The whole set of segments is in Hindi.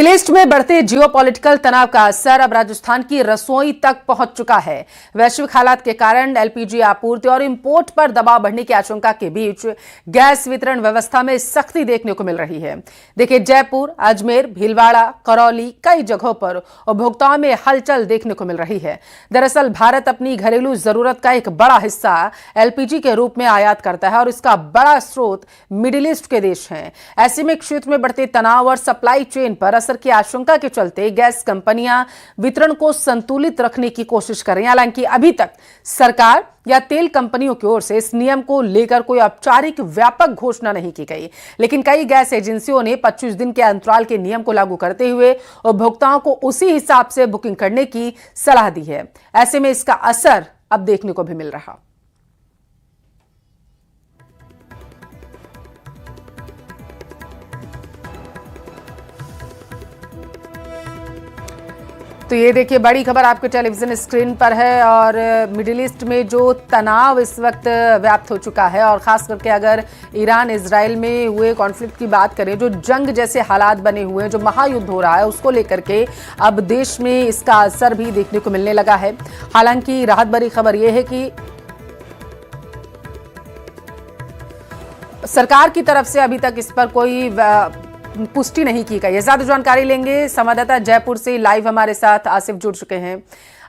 मिडिल ईस्ट में बढ़ते जियोपॉलिटिकल तनाव का असर अब राजस्थान की रसोई तक पहुंच चुका है। वैश्विक हालात के कारण एलपीजी आपूर्ति और इंपोर्ट पर दबाव बढ़ने की आशंका के बीच गैस वितरण व्यवस्था में सख्ती देखने को मिल रही है। देखिए, जयपुर, अजमेर, भीलवाड़ा, करौली, कई जगहों पर उपभोक्ताओं में हलचल देखने को मिल रही है। दरअसल भारत अपनी घरेलू जरूरत का एक बड़ा हिस्सा एलपीजी के रूप में आयात करता है और इसका बड़ा स्रोत मिडिल ईस्ट के देश हैं। ऐसे में क्षेत्र में बढ़ते तनाव और सप्लाई चेन पर असर की आशंका के चलते गैस कंपनियां वितरण को संतुलित रखने की कोशिश कर रही हैं। हालांकि अभी तक सरकार या तेल कंपनियों की ओर से इस नियम को लेकर कोई औपचारिक व्यापक घोषणा नहीं की गई, लेकिन कई गैस एजेंसियों ने 25 दिन के अंतराल के नियम को लागू करते हुए उपभोक्ताओं को उसी हिसाब से बुकिंग करने की सलाह दी है। ऐसे में इसका असर अब देखने को भी मिल रहा। तो ये देखिए, बड़ी खबर आपके टेलीविजन स्क्रीन पर है और मिडिल ईस्ट में जो तनाव इस वक्त व्याप्त हो चुका है और खास करके अगर ईरान इजराइल में हुए कॉन्फ्लिक्ट की बात करें, जो जंग जैसे हालात बने हुए हैं, जो महायुद्ध हो रहा है, उसको लेकर के अब देश में इसका असर भी देखने को मिलने लगा है। हालांकि राहत भरी खबर यह है कि सरकार की तरफ से अभी तक इस पर कोई पुष्टि नहीं की गई है। ज्यादा जानकारी लेंगे संवाददाता जयपुर से लाइव हमारे साथ आसिफ जुड़ चुके हैं।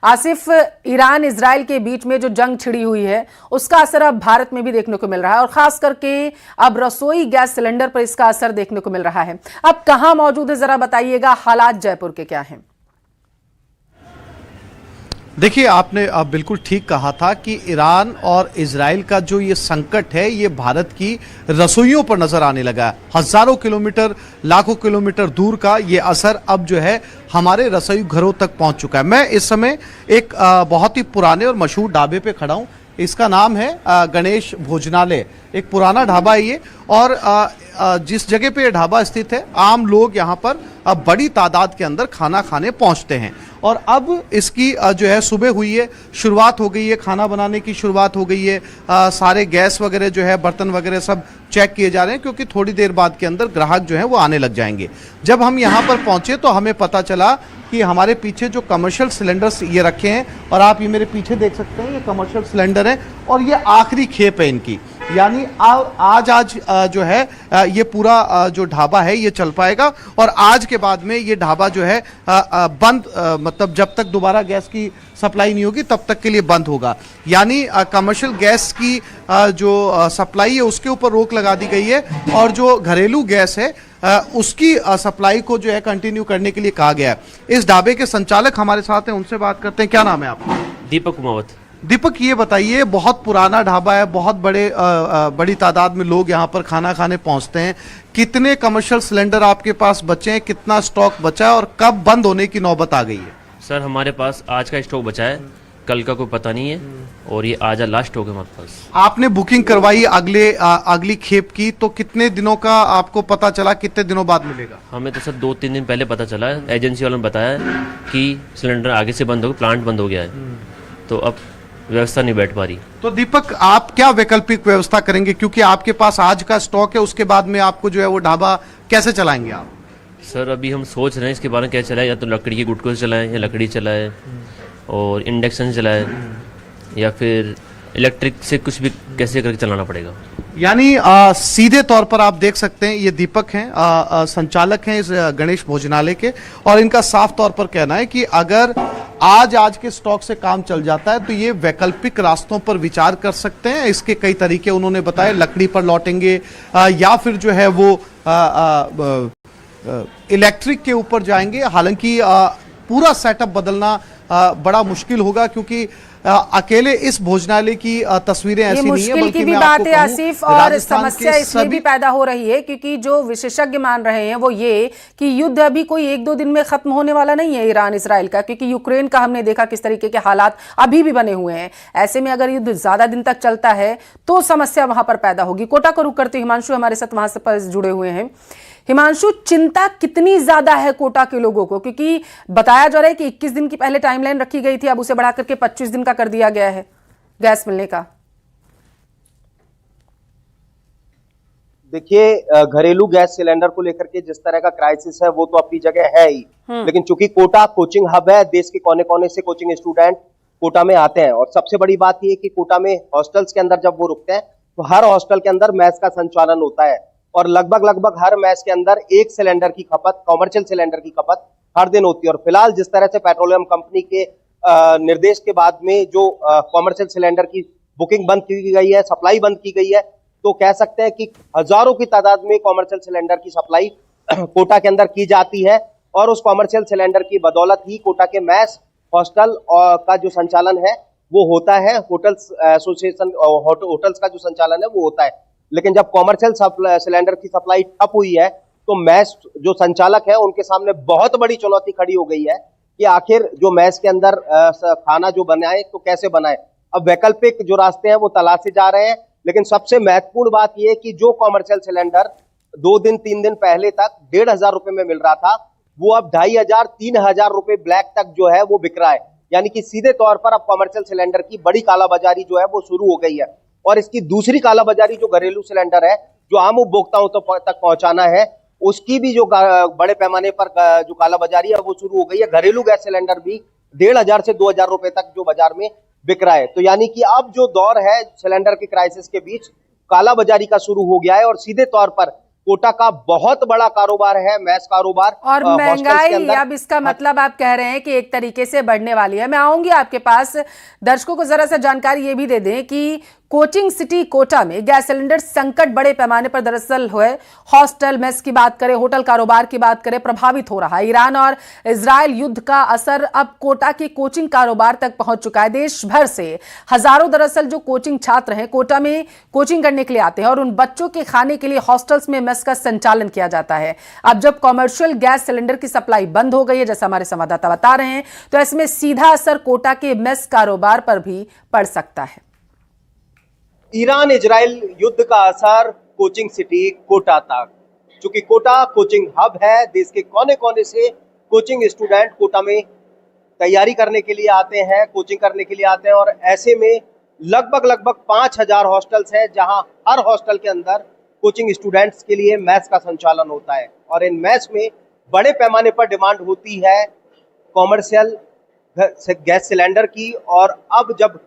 आसिफ, ईरान इजराइल के बीच में जो जंग छिड़ी हुई है उसका असर अब भारत में भी देखने को मिल रहा है और खास करके अब रसोई गैस सिलेंडर पर इसका असर देखने को मिल रहा है। अब कहां मौजूद है, जरा बताइएगा, हालात जयपुर के क्या हैं? देखिए, आपने अब बिल्कुल ठीक कहा था कि ईरान और इजराइल का जो ये संकट है, ये भारत की रसोइयों पर नजर आने लगा है। हजारों किलोमीटर, लाखों किलोमीटर दूर का ये असर अब जो है हमारे रसोई घरों तक पहुंच चुका है। मैं इस समय एक बहुत ही पुराने और मशहूर ढाबे पे खड़ा हूं। इसका नाम है गणेश भोजनालय। एक पुराना ढाबा है ये, और जिस जगह पे ये ढाबा स्थित है, आम लोग यहाँ पर अब बड़ी तादाद के अंदर खाना खाने पहुंचते हैं। और अब इसकी जो है सुबह हुई है, शुरुआत हो गई है, खाना बनाने की शुरुआत हो गई है। सारे गैस वगैरह जो है, बर्तन वगैरह सब चेक किए जा रहे हैं, क्योंकि थोड़ी देर बाद के अंदर ग्राहक जो है वो आने लग जाएंगे। जब हम यहाँ पर पहुंचे तो हमें पता चला कि हमारे पीछे जो कमर्शियल सिलेंडर्स ये रखे हैं, और आप ये मेरे पीछे देख सकते हैं, ये कमर्शियल सिलेंडर है और ये आखिरी खेप है इनकी। यानी आज जो है ये पूरा जो ढाबा है ये चल पाएगा, और आज के बाद में ये ढाबा जो है बंद, मतलब जब तक दोबारा गैस की सप्लाई नहीं होगी तब तक के लिए बंद होगा। यानी कमर्शियल गैस की जो सप्लाई है उसके ऊपर रोक लगा दी गई है, और जो घरेलू गैस है उसकी सप्लाई को जो है कंटिन्यू करने के लिए कहा गया है। इस ढाबे के संचालक हमारे साथ हैं, उनसे बात करते हैं। क्या नाम है आपका? दीपक कुमावत। दीपक, ये बताइए, बहुत पुराना ढाबा है, बहुत बड़ी तादाद में लोग यहाँ पर खाना खाने पहुँचते हैं। कितने कमर्शियल सिलेंडर आपके पास बचे हैं, कितना स्टॉक बचा है और कब बंद होने की नौबत आ गई है? सर, हमारे पास आज का स्टॉक बचा है, कल का कोई पता नहीं है, और ये आज लास्ट स्टॉक है हमारे पास। आपने बुकिंग करवाई अगली खेप की, तो कितने दिनों का आपको पता चला, कितने दिनों बाद मिलेगा? हमें तो सर 2-3 दिन पहले पता चला है। एजेंसी वालों ने बताया कि सिलेंडर आगे से बंद हो गया, प्लांट बंद हो गया है, तो अब व्यवस्था नहीं बैठ पा रही। तो दीपक, आप क्या वैकल्पिक व्यवस्था करेंगे, क्योंकि आपके पास आज का स्टॉक है, उसके बाद में आपको जो है वो ढाबा कैसे चलाएंगे आप? सर, अभी हम सोच रहे हैं इसके बारे में क्या चलाए, या तो लकड़ी की गुटकों से चलाएं, या लकड़ी चलाए और इंडक्शन चलाए, या फिर इलेक्ट्रिक से कुछ भी कैसे करके चलाना पड़ेगा। यानी सीधे तौर पर आप देख सकते हैं, ये दीपक हैं, संचालक हैं इस गणेश भोजनालय के, और इनका साफ तौर पर कहना है कि अगर आज के स्टॉक से काम चल जाता है तो ये वैकल्पिक रास्तों पर विचार कर सकते हैं। इसके कई तरीके उन्होंने बताए, लकड़ी पर लौटेंगे या फिर जो है वो इलेक्ट्रिक के ऊपर जाएंगे। हालांकि पूरा सेटअप बदलना बड़ा मुश्किल होगा, क्योंकि अकेले इस भोजनालय की तस्वीरें ऐसी नहीं है, बल्कि की भी बात है आसिफ, और समस्या इसलिए भी पैदा हो रही है क्योंकि जो विशेषज्ञ मान रहे हैं वो ये कि युद्ध अभी कोई 1-2 दिन में खत्म होने वाला नहीं है ईरान इजराइल का, क्योंकि यूक्रेन का हमने देखा किस तरीके के हालात अभी भी बने हुए हैं। ऐसे में अगर युद्ध ज्यादा दिन तक चलता है तो समस्या वहां पर पैदा होगी। कोटा को रुक करते हिमांशु हमारे साथ वहां से जुड़े हुए हैं। हिमांशु, चिंता कितनी ज्यादा है कोटा के लोगों को, क्योंकि बताया जा रहा है कि 21 दिन की पहले टाइमलाइन रखी गई थी, अब उसे बढ़ा करके 25 दिन का कर दिया गया है गैस मिलने का। देखिए, घरेलू गैस सिलेंडर को लेकर के जिस तरह का क्राइसिस है वो तो अपनी जगह है ही, लेकिन चूंकि कोटा कोचिंग हब है, देश के कोने कोने से कोचिंग स्टूडेंट कोटा में आते हैं। और सबसे बड़ी बात यह है कि कोटा में हॉस्टल्स के अंदर जब वो रुकते हैं तो हर हॉस्टल के अंदर मैस का संचालन होता है और लगभग हर मैस के अंदर एक सिलेंडर की खपत, कॉमर्शियल सिलेंडर की खपत हर दिन होती है। और फिलहाल जिस तरह से पेट्रोलियम कंपनी के निर्देश के बाद में जो कॉमर्शियल सिलेंडर की बुकिंग बंद की गई है, सप्लाई बंद की गई है, तो कह सकते हैं कि हजारों की तादाद में कॉमर्शियल सिलेंडर की सप्लाई कोटा के अंदर की जाती है। और उस कॉमर्शियल सिलेंडर की बदौलत ही कोटा के मैस हॉस्टल का जो संचालन है वो होता है, होटल्स एसोसिएशन होटल्स का जो संचालन है वो होता है। लेकिन जब कॉमर्शियल सिलेंडर की सप्लाई ठप हुई है तो मैस जो संचालक है उनके सामने बहुत बड़ी चुनौती खड़ी हो गई है कि आखिर जो मैस के अंदर खाना जो बनाए तो कैसे बनाए। अब वैकल्पिक जो रास्ते हैं वो तलाशे जा रहे हैं, लेकिन सबसे महत्वपूर्ण बात यह है कि जो कॉमर्शियल सिलेंडर 2 दिन 3 दिन पहले तक 1,500 रुपए में मिल रहा था वो अब 2,500 3,000 रुपए ब्लैक तक जो है वो बिक रहा है। यानी कि सीधे तौर पर अब कॉमर्शियल सिलेंडर की बड़ी कालाबाजारी जो है वो शुरू हो गई है। और इसकी दूसरी कालाबाजारी जो घरेलू सिलेंडर है जो आम उपभोक्ताओं तक पहुंचाना है, उसकी भी जो बड़े पैमाने पर जो कालाबाजारी है वो शुरू हो गई है। घरेलू गैस सिलेंडर भी 1,500 से 2,000 रुपए तक जो बाजार में बिक रहा है। तो यानी कि अब जो दौर है सिलेंडर के क्राइसिस के बीच कालाबाजारी का शुरू हो गया है और सीधे तौर पर कोटा का बहुत बड़ा कारोबार है मैस कारोबार। और महंगाई, अब इसका मतलब आप कह रहे हैं कि एक तरीके से बढ़ने वाली है। मैं आऊंगी आपके पास, दर्शकों को जरा सा जानकारी ये भी दे दें कि कोचिंग सिटी कोटा में गैस सिलेंडर संकट बड़े पैमाने पर दरअसल हुए। हॉस्टल मेस की बात करें, होटल कारोबार की बात करें, प्रभावित हो रहा है। ईरान और इजराइल युद्ध का असर अब कोटा के कोचिंग कारोबार तक पहुंच चुका है। देश भर से हजारों दरअसल जो कोचिंग छात्र हैं कोटा में कोचिंग करने के लिए आते हैं और उन बच्चों के खाने के लिए हॉस्टल्स में मेस का संचालन किया जाता है। अब जब कॉमर्शियल गैस सिलेंडर की सप्लाई बंद हो गई है, जैसा हमारे संवाददाता बता रहे हैं, तो इसमें सीधा असर कोटा के मेस कारोबार पर भी पड़ सकता है। ईरान इजराइल युद्ध का असर कोचिंग सिटी कोटा तक, चूंकि कोटा कोचिंग हब है, देश के कोने कोने से कोचिंग स्टूडेंट कोटा में तैयारी करने के लिए आते हैं, कोचिंग करने के लिए आते हैं। और ऐसे में लगभग 5,000 हॉस्टल्स हैं जहां हर हॉस्टल के अंदर कोचिंग स्टूडेंट्स के लिए मैस का संचालन होता है। और इन मैस में बड़े पैमाने पर डिमांड होती है कॉमर्शियल गैस सिलेंडर की। और अब जब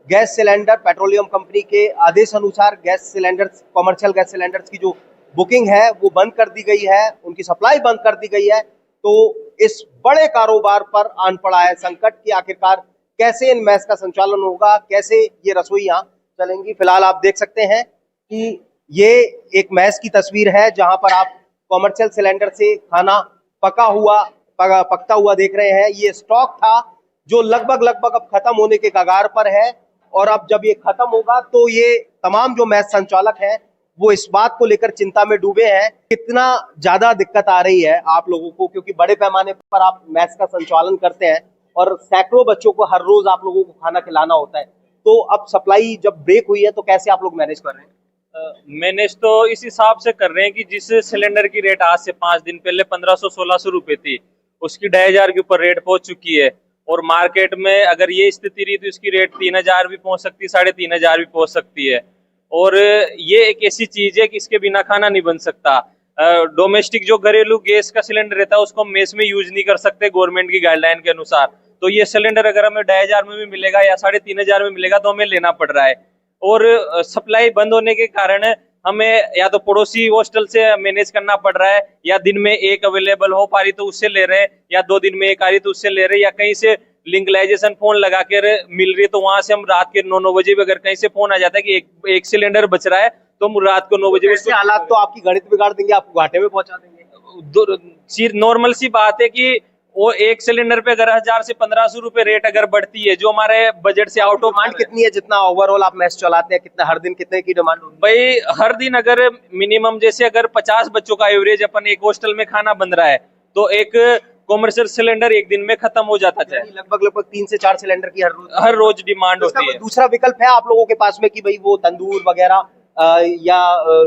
गैस सिलेंडर पेट्रोलियम कंपनी के आदेश अनुसार gas cylinder, commercial gas cylinders की जो बुकिंग है वो बंद कर दी गई है, उनकी सप्लाई बंद कर दी गई है, तो इस बड़े कारोबार पर आन पड़ा है संकट कि आखिरकार कैसे इन मैस का संचालन होगा, कैसे ये रसोइयां चलेंगी। फिलहाल आप देख सकते हैं कि ये एक मैस की तस्वीर है जहां पर आप कॉमर्शियल सिलेंडर से खाना पकता हुआ देख रहे हैं। ये स्टॉक था जो लगभग अब खत्म होने के कगार पर है। और अब जब ये खत्म होगा तो ये तमाम जो मैस संचालक हैं वो इस बात को लेकर चिंता में डूबे हैं कितना ज्यादा दिक्कत आ रही है आप लोगों को, क्योंकि बड़े पैमाने पर आप मैस का संचालन करते हैं और सैकड़ों बच्चों को हर रोज आप लोगों को खाना खिलाना होता है। तो अब सप्लाई जब ब्रेक हुई है तो कैसे आप लोग मैनेज कर रहे हैं? मैनेज तो इस हिसाब से कर रहे हैं कि जिस सिलेंडर की रेट आज से 5 दिन पहले 1500-1600 रुपए थी, उसकी 2,500 के ऊपर रेट पहुंच चुकी है। और मार्केट में अगर ये स्थिति रही तो इसकी रेट 3,000 भी पहुंच सकती है, 3,500 भी पहुंच सकती है। और ये एक ऐसी चीज है कि इसके बिना खाना नहीं बन सकता। डोमेस्टिक जो घरेलू गैस का सिलेंडर रहता है उसको हम मेस में यूज नहीं कर सकते गवर्नमेंट की गाइडलाइन के अनुसार। तो ये सिलेंडर अगर हमें 2,500 में भी मिलेगा या 3,500 में मिलेगा तो हमें लेना पड़ रहा है। और सप्लाई बंद होने के कारण हमें या तो पड़ोसी हॉस्टल से मैनेज करना पड़ रहा है, या दिन में एक अवेलेबल हो पा रही तो उससे ले रहे हैं, या 2 दिन में एक आ रही तो उससे ले रहे हैं, या कहीं से लिंकलाइजेशन फोन लगा कर मिल रही है तो वहां से हम रात के 9 बजे भी अगर कहीं से फोन आ जाता है कि एक सिलेंडर बच रहा है तो हम रात को 9 बजे। ऐसे हालात तो आपकी गणित बिगाड़ देंगे, आपको घाटे में पहुंचा देंगे। नॉर्मल सी बात है कि वो एक सिलेंडर पे अगर 1,000 से 1,500 रुपए रेट अगर बढ़ती है जो हमारे बजट से आउट ऑफ। डिमांड कितनी है जितना ओवरऑल आप मैच चलाते हैं, कितना हर दिन कितने की डिमांड होगी? भाई हर दिन अगर मिनिमम जैसे अगर 50 बच्चों का एवरेज अपन एक हॉस्टल में खाना बन रहा है तो एक कॉमर्शियल सिलेंडर एक दिन में खत्म हो जाता है। लगभग 3 से 4 सिलेंडर की हर रोज डिमांड होती है। दूसरा विकल्प है आप लोगों के पास में कि भाई वो तंदूर वगैरह या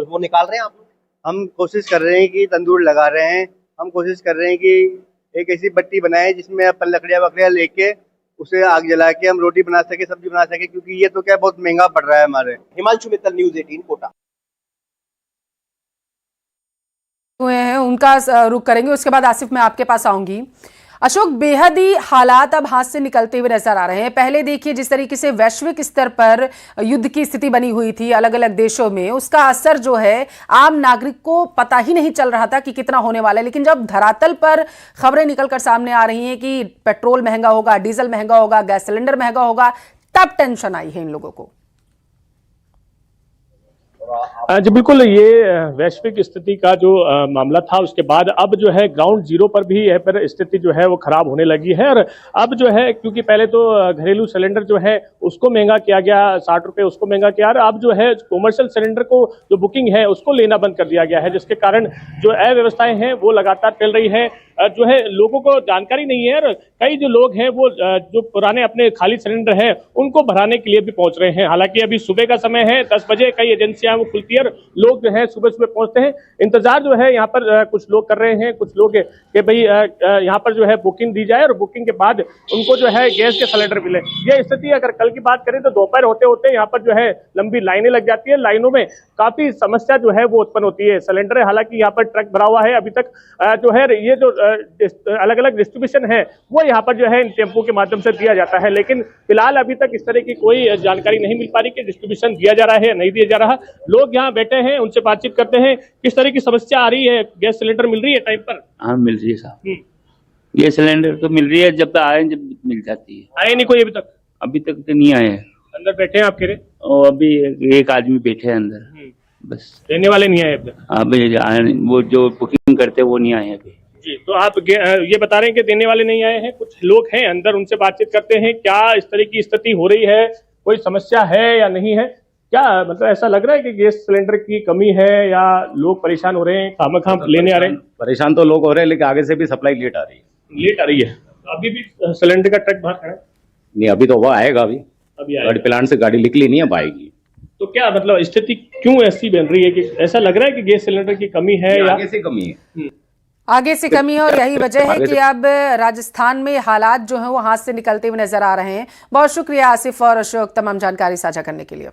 वो निकाल रहे हैं आप लोग? हम कोशिश कर रहे हैं कि तंदूर लगा रहे हैं। हम कोशिश कर रहे हैं कि एक ऐसी बट्टी बनाए जिसमें अपन लकड़ियाँ वकड़ियाँ लेके उसे आग जला के हम रोटी बना सके, सब्जी बना सके, क्योंकि ये तो क्या बहुत महंगा पड़ रहा है हमारे। हिमांशु मित्तल, न्यूज़ 18 कोटा। हुए हैं उनका रुख करेंगे, उसके बाद आसिफ मैं आपके पास आऊंगी। अशोक, बेहद ही हालात अब हाथ से निकलते हुए नजर आ रहे हैं। पहले देखिए जिस तरीके से वैश्विक स्तर पर युद्ध की स्थिति बनी हुई थी अलग अलग देशों में, उसका असर जो है आम नागरिक को पता ही नहीं चल रहा था कि कितना होने वाला है। लेकिन जब धरातल पर खबरें निकलकर सामने आ रही हैं कि पेट्रोल महंगा होगा, डीजल महंगा होगा, गैस सिलेंडर महंगा होगा, तब टेंशन आई है इन लोगों को। जी बिल्कुल, ये वैश्विक स्थिति का जो मामला था, उसके बाद अब जो है ग्राउंड जीरो पर भी यह पर स्थिति जो है वो खराब होने लगी है। और अब जो है, क्योंकि पहले तो घरेलू सिलेंडर जो है उसको महंगा किया गया, 60 रुपए उसको महंगा किया, और अब जो है कॉमर्शियल सिलेंडर को जो बुकिंग है उसको लेना बंद कर दिया गया है, जिसके कारण जो अव्यवस्थाएं हैं वो लगातार चल रही है। जो है लोगों को जानकारी नहीं है, और कई जो लोग हैं वो जो पुराने अपने खाली सिलेंडर है उनको भराने के लिए भी पहुंच रहे हैं। हालांकि अभी सुबह का समय है, 10 बजे कई एजेंसियां वो खुलती है और लोग जो है सुबह सुबह पहुंचते हैं। इंतजार जो है यहाँ पर कुछ लोग कर रहे हैं, कुछ लोग कि भाई यहाँ पर जो है बुकिंग दी जाए और बुकिंग के बाद उनको जो है गैस के सिलेंडर मिले। ये स्थिति अगर कल की बात करें तो दोपहर होते होते यहाँ पर जो है लंबी लाइनें लग जाती है। लाइनों में काफी समस्या जो है वो उत्पन्न होती है। सिलेंडर हालांकि यहाँ पर ट्रक भरा हुआ है, अभी तक जो है ये जो अलग अलग डिस्ट्रीब्यूशन है वो यहाँ पर जो है इन टेम्पो के माध्यम से दिया जाता है। लेकिन फिलहाल अभी तक इस तरह की कोई जानकारी नहीं मिल पा रही कि डिस्ट्रीब्यूशन दिया जा रहा है या नहीं दिया जा रहा। लोग यहाँ बैठे हैं, उनसे बातचीत करते हैं। किस तरह की समस्या आ रही है? गैस सिलेंडर मिल रही है टाइम पर? हाँ मिल रही है साहब, ये सिलेंडर तो मिल रही है, जब आए जब मिल जाती है। आए नहीं कोई अभी तक? अभी तक तो नहीं आए हैं। अंदर बैठे हैं आप कह रहे? और अभी एक आदमी बैठे हैं अंदर, बस। देने वाले नहीं आए अभी तक? अभी वो जो बुकिंग करते हैं वो नहीं आए अभी। जी, तो आप ये बता रहे हैं कि देने वाले नहीं आए हैं, कुछ लोग हैं अंदर, उनसे बातचीत करते हैं। क्या इस तरह की स्थिति हो रही है, कोई समस्या है या नहीं है? क्या मतलब ऐसा लग रहा है कि गैस सिलेंडर की कमी है या लोग परेशान हो रहे हैं, खामखा लेने आ रहे हैं? परेशान तो लोग हो रहे हैं, लेकिन आगे से भी सप्लाई लेट आ रही है। लेट आ रही है? अभी भी सिलेंडर का ट्रक बाहर खड़ा है? नहीं, अभी तो वो आएगा। अभी आएगा। प्लांट से गाड़ी निकली नहीं है, अब आएगी। तो क्या मतलब स्थिति क्यों ऐसी बन रही है कि ऐसा लग रहा है कि गैस सिलेंडर की कमी है या आगे से कमी है? आगे से कमी है, और यही वजह है कि अब राजस्थान में हालात जो हैं वो हाथ से निकलते हुए नजर आ रहे हैं। बहुत शुक्रिया आसिफ और अशोक तमाम जानकारी साझा करने के लिए।